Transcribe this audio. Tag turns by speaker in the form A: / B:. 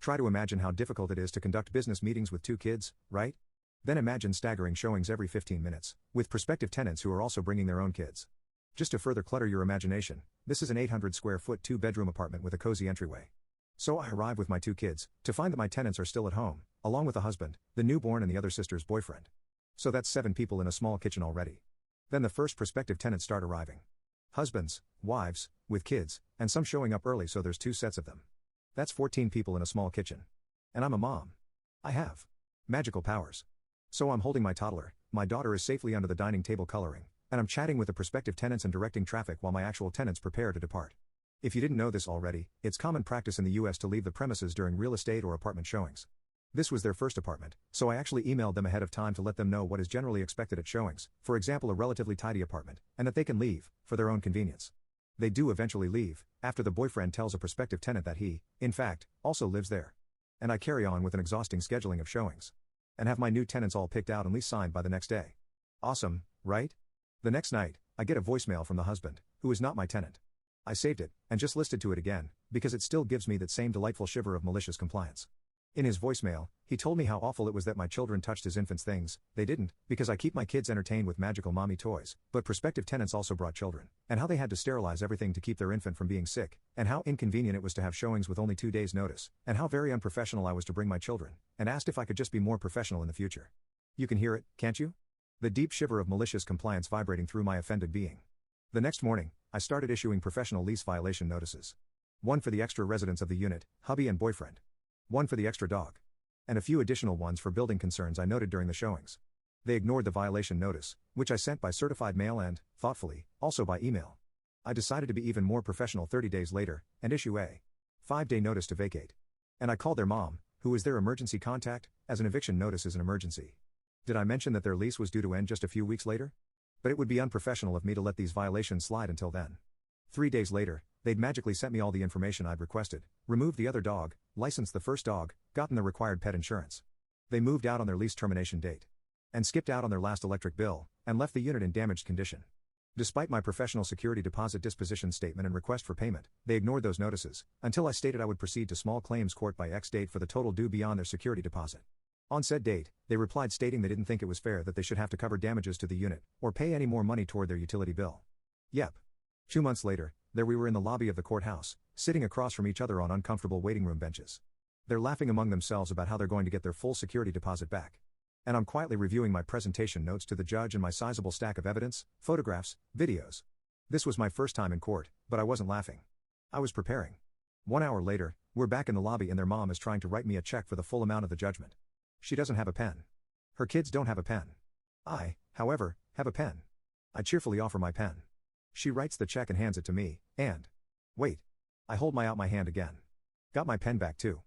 A: Try to imagine how difficult it is to conduct business meetings with 2 kids, right? Then imagine staggering showings every 15 minutes, with prospective tenants who are also bringing their own kids. Just to further clutter your imagination, this is an 800 square foot 2-bedroom apartment with a cozy entryway. So I arrive with my 2 kids, to find that my tenants are still at home, along with the husband, the newborn and the other sister's boyfriend. So that's 7 people in a small kitchen already. Then the first prospective tenants start arriving. Husbands, wives, with kids, and some showing up early, so there's 2 sets of them. That's 14 people in a small kitchen. And I'm a mom. I have magical powers. So I'm holding my toddler, my daughter is safely under the dining table coloring, and I'm chatting with the prospective tenants and directing traffic while my actual tenants prepare to depart. If you didn't know this already, it's common practice in the US to leave the premises during real estate or apartment showings. This was their first apartment, so I actually emailed them ahead of time to let them know what is generally expected at showings, for example a relatively tidy apartment, and that they can leave, for their own convenience. They do eventually leave, after the boyfriend tells a prospective tenant that he, in fact, also lives there. And I carry on with an exhausting scheduling of showings. And have my new tenants all picked out and lease signed by the next day. Awesome, right? The next night, I get a voicemail from the husband, who is not my tenant. I saved it, and just listened to it again, because it still gives me that same delightful shiver of malicious compliance. In his voicemail, he told me how awful it was that my children touched his infant's things. They didn't, because I keep my kids entertained with magical mommy toys, but prospective tenants also brought children, and how they had to sterilize everything to keep their infant from being sick, and how inconvenient it was to have showings with only 2 days' notice, and how very unprofessional I was to bring my children, and asked if I could just be more professional in the future. You can hear it, can't you? The deep shiver of malicious compliance vibrating through my offended being. The next morning, I started issuing professional lease violation notices. 1 for the extra residents of the unit, hubby and boyfriend. 1 for the extra dog. And a few additional ones for building concerns I noted during the showings. They ignored the violation notice, which I sent by certified mail and, thoughtfully, also by email. I decided to be even more professional 30 days later, and issue a 5-day notice to vacate. And I called their mom, who is their emergency contact, as an eviction notice is an emergency. Did I mention that their lease was due to end just a few weeks later? But it would be unprofessional of me to let these violations slide until then. 3 days later, they'd magically sent me all the information I'd requested, removed the other dog, licensed the first dog, gotten the required pet insurance. They moved out on their lease termination date. And skipped out on their last electric bill, and left the unit in damaged condition. Despite my professional security deposit disposition statement and request for payment, they ignored those notices, until I stated I would proceed to small claims court by X date for the total due beyond their security deposit. On said date, they replied stating they didn't think it was fair that they should have to cover damages to the unit, or pay any more money toward their utility bill. Yep. 2 months later, there we were in the lobby of the courthouse, sitting across from each other on uncomfortable waiting room benches. They're laughing among themselves about how they're going to get their full security deposit back. And I'm quietly reviewing my presentation notes to the judge and my sizable stack of evidence, photographs, videos. This was my first time in court, but I wasn't laughing. I was preparing. 1 hour later, we're back in the lobby and their mom is trying to write me a check for the full amount of the judgment. She doesn't have a pen. Her kids don't have a pen. I, however, have a pen. I cheerfully offer my pen. She writes the check and hands it to me, and... Wait. I hold out my hand again. Got my pen back too.